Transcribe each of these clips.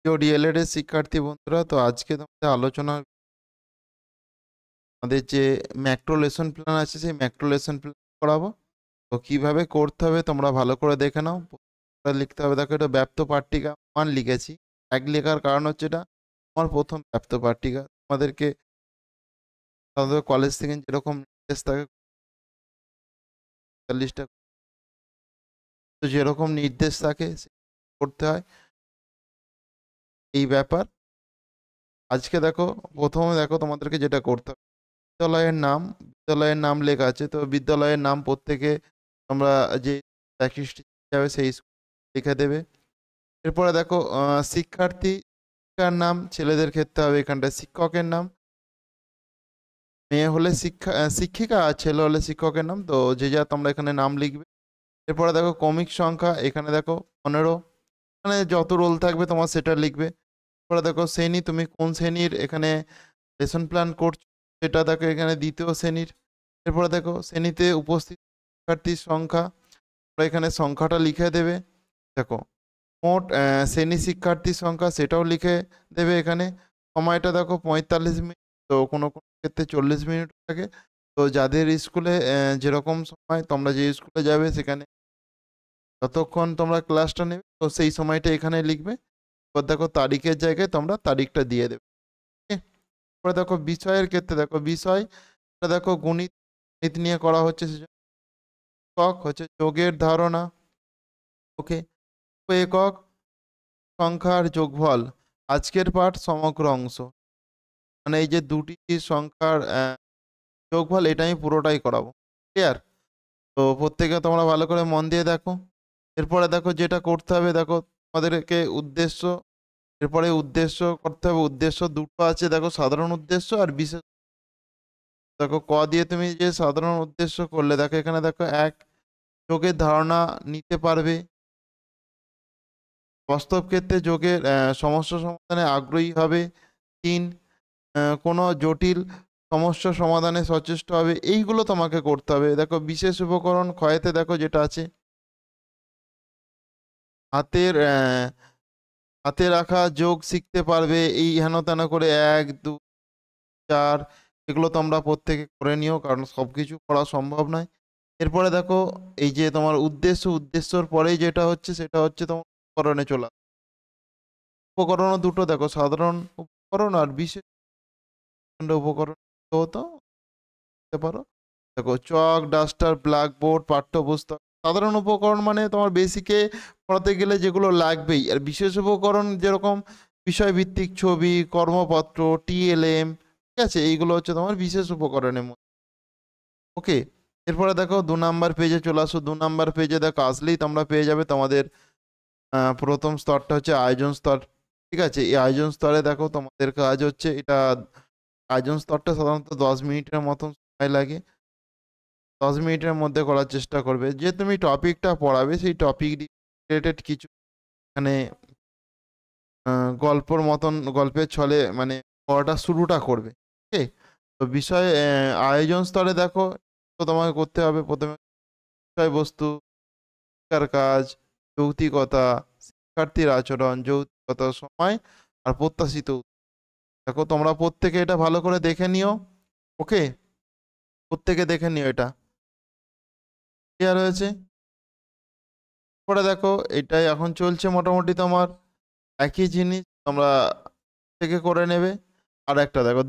প্রিয় ডিএলএড এর শিক্ষার্থী বন্ধুরা, তো আজকে তোমাদের আলোচনা আমাদের যে ম্যাক্রো লেসন প্ল্যান আছে সেই ম্যাক্রো লেসন প্ল্যান করাবো। তো কিভাবে করতে হবে তোমরা ভালো করে দেখে নাও। লিখতে হবে, দেখো এটা ব্যাপ্ত পাট্টিকা 1 লিখেছি। এক লেখার কারণ হচ্ছে এটা আমার প্রথম ব্যাপ্ত পাট্টিকা। তোমাদেরকে কলেজ থেকে যেরকম নির্দেশ থাকে 40টা, তো যেরকম নির্দেশ থাকে করতে হয় এই ব্যাপার। আজকে দেখো প্রথমে দেখো তোমাদেরকে যেটা করতে হবে, বিদ্যালয়ের নাম লেখা আছে, তো বিদ্যালয়ের নাম প্রত্যেকে তোমরা যে যাবে সেই লিখে দেবে। এরপরে দেখো শিক্ষার নাম ছেলেদের ক্ষেত্রে হবে এখানটায় শিক্ষকের নাম, মেয়ে হলে শিক্ষিকা আর ছেলে হলে শিক্ষকের নাম, তো যে যা তোমরা এখানে নাম লিখবে। এরপরে দেখো ক্রমিক সংখ্যা, এখানে দেখো 15, মানে যত রোল থাকবে তোমার সেটা লিখবে। এরপরে দেখো শ্রেণী, তুমি কোন শ্রেণীর এখানে লেসন প্ল্যান করছো সেটা দেখো এখানে দ্বিতীয় শ্রেণীর। এরপরে দেখো শ্রেণীতে উপস্থিত শিক্ষার্থীর সংখ্যা, তোমরা এখানে সংখ্যাটা লিখে দেবে। দেখো মোট শ্রেণী শিক্ষার্থীর সংখ্যা সেটাও লিখে দেবে এখানে। সময়টা দেখো 45 মিনিট, তো কোনো কোনো ক্ষেত্রে 40 মিনিট থাকে। তো যাদের স্কুলে যেরকম সময় তোমরা যে স্কুলে যাবে সেখানে যতক্ষণ তোমরা ক্লাসটা নেবে তো সেই সময়টা এখানে লিখবে। এবার দেখো তারিখের জায়গায় তোমরা তারিখটা দিয়ে দেবে। এরপরে দেখো বিষয়ের ক্ষেত্রে দেখো বিষয় দেখো গণিত নিয়ে করা হচ্ছে, সেজন্য একক হচ্ছে যোগের ধারণা। ওকে, একক সংখ্যার যোগফল, আজকের পাঠ সমগ্র অংশ, মানে এই যে দুটি সংখ্যার যোগফল এটা আমি পুরোটাই করাবো। ক্লিয়ার? তো প্রত্যেকে তোমরা ভালো করে মন দিয়ে দেখো। এরপরে দেখো যেটা করতে হবে, দেখো তোমাদেরকে উদ্দেশ্য, এরপরে উদ্দেশ্য করতে হবে। উদ্দেশ্য দুটো আছে, দেখো সাধারণ উদ্দেশ্য আর বিশেষ। দেখো ক দিয়ে তুমি যে সাধারণ উদ্দেশ্য করলে, দেখো এখানে দেখো 1 যোগের ধারণা নিতে পারবে, বাস্তব ক্ষেত্রে যোগের সমস্যা সমাধানে আগ্রহী হবে। 3 কোনো জটিল সমস্যা সমাধানে সচেষ্ট হবে। এইগুলো তোমাকে করতে হবে। দেখো বিশেষ উপকরণ ক্ষয়েতে দেখো যেটা আছে হাতের হাতে রাখা যোগ শিখতে পারবে, এই হেন তেন করে 1 2 4 এগুলো তোমরা প্রত্যেকে করে নিও, কারণ সব কিছু করা সম্ভব নয়। এরপরে দেখো এই যে তোমার উদ্দেশ্যর পরেই যেটা হচ্ছে সেটা হচ্ছে তোমার উপকরণে চলা। উপকরণও দুটো, দেখো সাধারণ উপকরণ আর বিশেষ উপকরণ হতো দিতে পারো। দেখো চক, ডাস্টার, ব্ল্যাকবোর্ড, পাঠ্যপুস্তক। সাধারণ উপকরণ মানে তোমার বেসিকে পড়াতে গেলে যেগুলো লাগবেই, আর বিশেষ উপকরণ যেরকম বিষয়ভিত্তিক ছবি, কর্মপত্র, টিএলএম, ঠিক আছে, এইগুলো হচ্ছে তোমার বিশেষ উপকরণের মধ্যে। ওকে, এরপরে দেখো 2 নাম্বার পেজে চলে আসো। 2 নাম্বার পেজে দেখো আসলেই তোমরা পেয়ে যাবে তোমাদের প্রথম স্তরটা হচ্ছে আয়োজন স্তর। ঠিক আছে, এই আয়োজন স্তরে দেখো তোমাদের কাজ হচ্ছে এটা, আয়োজন স্তরটা সাধারণত 10 মিনিটের মতন সময় লাগে। 10 মিনিটের মধ্যে করার চেষ্টা করবে। যে তুমি টপিকটা পড়াবে সেই টপিক রিলেটেড কিছু মানে গল্পর মতন, গল্পের ছলে মানে পড়াটা শুরুটা করবে। ওকে, তো বিষয় আয়োজন স্তরে দেখো তো তোমাকে করতে হবে প্রথমে বিষয়বস্তু, শিক্ষার কাজ, যৌক্তিকতা, শিক্ষার্থীর আচরণ, যৌক্তিকতা, সময় আর প্রত্যাশিত দেখো তোমরা প্রত্যেকে এটা ভালো করে দেখে নিও। ওকে, প্রত্যেকে দেখে নিও, এটা ক্লিয়ার হয়েছে? পরে দেখো এটাই এখন চলছে মোটামুটি তোমার একই জিনিস তোমরা থেকে করে নেবে। আর একটা দেখো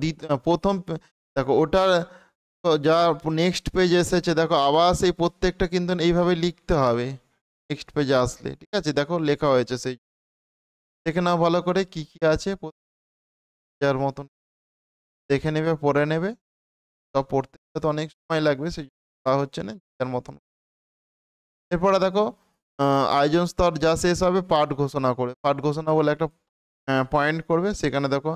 দেখো ওটা যা নেক্সট পেজ এসেছে, দেখো আবার সেই প্রত্যেকটা কিন্তু এইভাবে লিখতে হবে নেক্সট পেজে আসলে। ঠিক আছে, দেখো লেখা হয়েছে, সেই দেখে নাও ভালো করে কি কি আছে, যার মতন দেখে নেবে, পড়ে নেবে। সব পড়তে তো অনেক সময় লাগবে, সেই তা হচ্ছে না, যার মতন। এরপরে দেখো আয়োজন স্তর যা শেষ হবে পাঠ ঘোষণা করে, পাঠ ঘোষণা বলে একটা পয়েন্ট করবে। সেখানে দেখো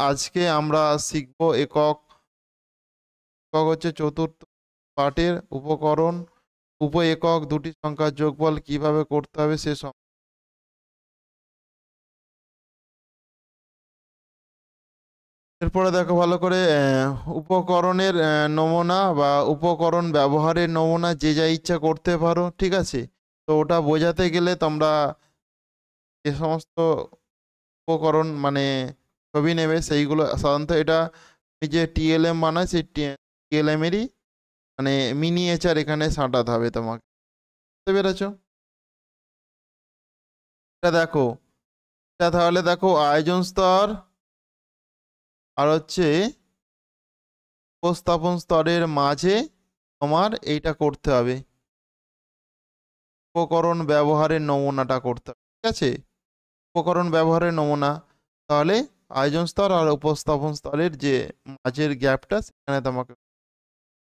আজকে আমরা শিখব একক। একক হচ্ছে চতুর্থ পাঠের উপকরণ, উপ একক দুটি সংখ্যার যোগফল কিভাবে করতে হবে সে সব। এরপরে দেখো ভালো করে উপকরণের নমুনা বা উপকরণ ব্যবহারের নমুনা যে যা ইচ্ছা করতে পারো। ঠিক আছে, তো ওটা বোঝাতে গেলে তোমরা যে সমস্ত উপকরণ মানে ছবি নেবে সেইগুলো সাধারণত এটা এই যে টিএলএম বানায় সেই টিএলএম-এরই মানে মিনিয়েচার এখানে সাঁটাতে হবে তোমাকে। বুঝতে পেরেছো? এটা দেখো, এটা তাহলে দেখো আয়োজন স্তর আর হচ্ছে উপস্থাপন স্তরের মাঝে তোমার এইটা করতে হবে, উপকরণ ব্যবহারের নমুনাটা করতে হবে। ঠিক আছে? উপকরণ ব্যবহারের নমুনা, তাহলে আয়োজন স্তর আর উপস্থাপন স্তরের যে মাঝের গ্যাপটা সেখানে তোমাকে,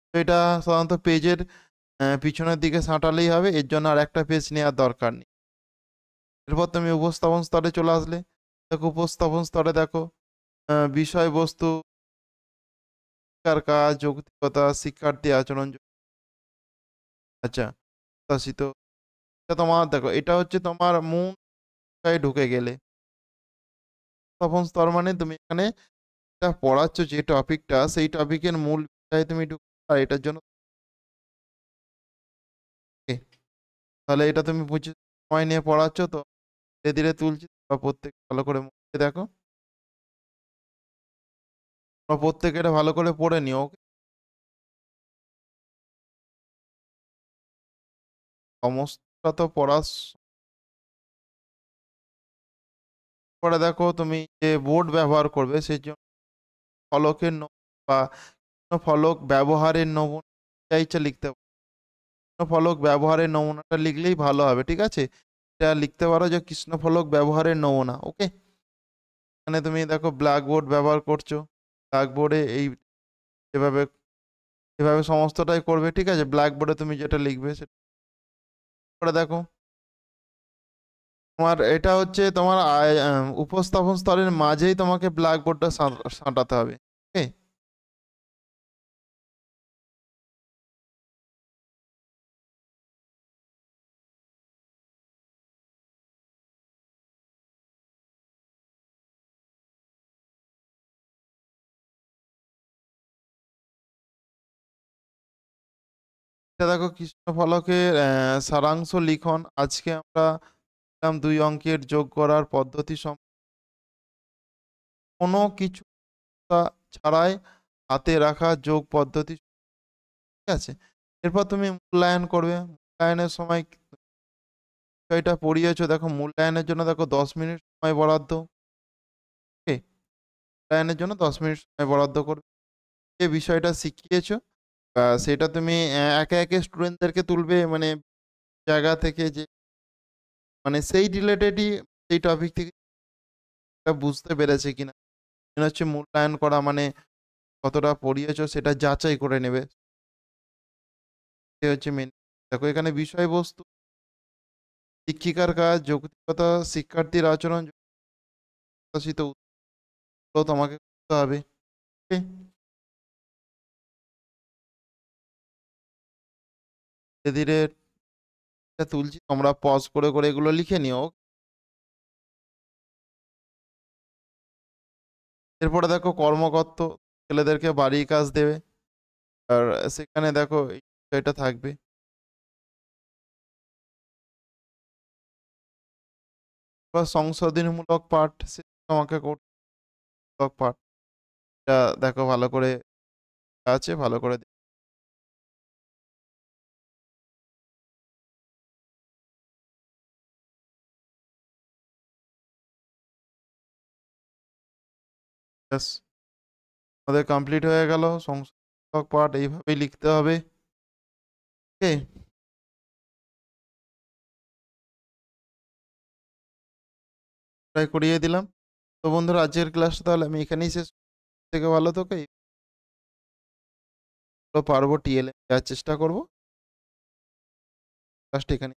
তো এটা সাধারণত পেজের পিছনের দিকে সাঁটালেই হবে, এর জন্য আর একটা পেজ নেওয়ার দরকার নেই। এরপর তুমি উপস্থাপন স্তরে চলে আসলে, দেখো উপস্থাপন স্তরে দেখো বিষয়বস্তু, শিক্ষার কাজ, যৌক্তিকতা, শিক্ষার্থী আচরণ, আচ্ছা প্রত্যাশিত, এটা তোমার দেখো এটা হচ্ছে তোমার মূল বিষয়ে ঢুকে গেলে। উপস্থাপন স্তর মানে তুমি এখানে এটা পড়াচ্ছ যে টপিকটা সেই টপিকের মূল বিষয়ে তুমি ঢুকছো, আর এটার জন্য okay, তাহলে এটা তুমি বুঝে সময় নিয়ে পড়াচ্ছ তো ধীরে ধীরে তুলছি, তোমরা প্রত্যেক ভালো করে মনে দেখো, তোমরা প্রত্যেকে এটা ভালো করে পড়ে নিও। ওকে, সমস্তটা তো পড়ার পরে দেখো তুমি যে বোর্ড ব্যবহার করবে সেই জন্য ফলকের বা কোনো ফলক ব্যবহারের নমুনা যা ইচ্ছা লিখতে পারো, কৃষ্ণ ফলক ব্যবহারের নমুনাটা লিখলেই ভালো হবে। ঠিক আছে? এটা লিখতে পারো যে কৃষ্ণ ফলক ব্যবহারের নমুনা। ওকে, এখানে তুমি দেখো ব্ল্যাকবোর্ড ব্যবহার করছো, ব্ল্যাকবোর্ডে এই এভাবে এভাবে সমস্তটাই করবে। ঠিক আছে? ব্ল্যাকবোর্ডে তুমি যেটা লিখবে সেটা করে দেখো, তোমার এটা হচ্ছে তোমার উপস্থাপন স্তরের মাঝেই তোমাকে ব্ল্যাকবোর্ডটা সাঁটাতে হবে। ওকে, এটা দেখো কৃষ্ণ ফলকের সারাংশ লিখন। আজকে আমরা 2 অঙ্কের যোগ করার পদ্ধতি কোনো কিছু ছাড়াই হাতে রাখা যোগ পদ্ধতি। ঠিক আছে? এরপর তুমি মূল্যায়ন করবে। মূল্যায়নের সময় বিষয়টা পড়িয়েছো, দেখো মূল্যায়নের জন্য দেখো 10 মিনিট সময় বরাদ্দ। ওকে, মূল্যায়নের জন্য 10 মিনিট সময় বরাদ্দ করবে। যে বিষয়টা শিখিয়েছো সেটা তুমি একে একে স্টুডেন্টদেরকে তুলবে, মানে জায়গা থেকে যে মানে সেই রিলেটেডই, সেই টপিক থেকে বুঝতে পেরেছে কিনা। মনে হচ্ছে মূল্যায়ন করা মানে কতটা পড়িয়েছো সেটা যাচাই করে নেবে, সে হচ্ছে মেন। দেখো এখানে বিষয়বস্তু, শিক্ষিকার কাজ, যৌক্তিকতা, শিক্ষার্থীর আচরণ, প্রত্যাশিত উত্তর তোমাকে করতে হবে। ওকে? ধীরে ধীরে এটা তুলছি, তোমরা পজ করে করে এগুলো লিখে নিও। এরপরে দেখো কর্মকর্ত, ছেলেদেরকে বাড়ির কাজ দেবে, আর সেখানে দেখো এই বিষয়টা থাকবে। বা সংশোধনীমূলক পাঠ তোমাকে করতে, পাঠ এটা দেখো ভালো করে আছে, ভালো করে ব্যাস আমাদের কমপ্লিট হয়ে গেল। সংশোধনীমূলক পাঠ এইভাবেই লিখতে হবে। ওকে, ট্রাই করিয়ে দিলাম। তো বন্ধুরা আজকের ক্লাসটা তাহলে আমি এখানেই শেষ, থেকে ভালো তোকে পারবো টিএলএম দেওয়ার চেষ্টা করবো। ক্লাসটা এখানে